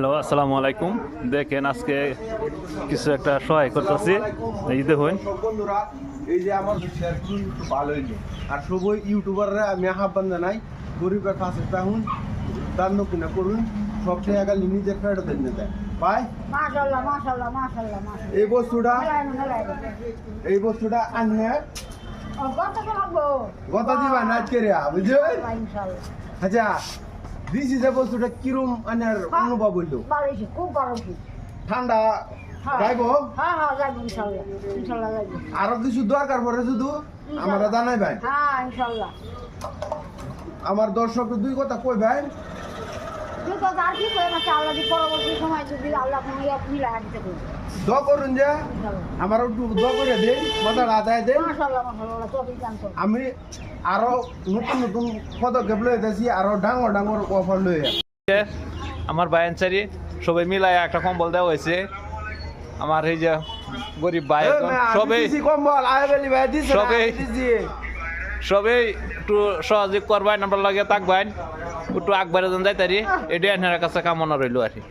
Hello, আসসালামু আলাইকুম। দেখেন আজকে কিছু একটা সহায় করতেছি, এই দেখুন। বন্ধুরা, এই যে আমার শেয়ার করুন একটু ভালোই নেই। আর সবই ইউটিউবাররা আমি আহ্বান জানাই, গরিবের কাছে থাকুন, দান দক্ষিণা করুন, সব টাকা নিজের ফেরত দেন দেয় ভাই। মাশাআল্লাহ মাশাআল্লাহ মাশাআল্লাহ মাশাআল্লাহ এই বস্তুটা আনলে কত লাগবো গত দিবা না আজকে রে বুঝছো। ইনশাআল্লাহ আচ্ছা, দিছি যে বস্তুটা কিরম আনার অনুভব হইলো? বাড়িছি খুব বাড়িছি ঠান্ডা যাইবো? হ্যাঁ হ্যাঁ যাইবো ইনশাআল্লাহ ইনশাআল্লাহ যাইবো আরো কিছু দরকার পড়ে শুধু আমরা জানাই ভাই। হ্যাঁ ইনশাআল্লাহ আমার দর্শক দুই কথা কই ভাই। তুই তো আর কি করে মাসে আল্লাহ পরবর্তী সময় যদি আল্লাহ কোনো মিলাই দিতে পারে দোয়া করুন যে আমার একটু দোয়া করে দেন, মাথার আদায় দেন। মাশাআল্লাহ মাশাআল্লাহ তো জানতো আমি আরো নতুন নতুন পদক্ষেপ লয়ে যাচ্ছি, আরো ডাঙর ডাঙর অফার লয়ে। আমার বায়ানচারি সবাই মিলাই একটা কম্বল দেওয়া হয়েছে। আমার এই যে গরিব ভাই সবাই কম্বল আয় গেলি ভাই দিছে সবাই একটু সহযোগ করবেন, আমরা লাগে থাকবেন, একটু আকবারে যাই তারি, এটাই আপনার কাছে কামনা রইল আর কি।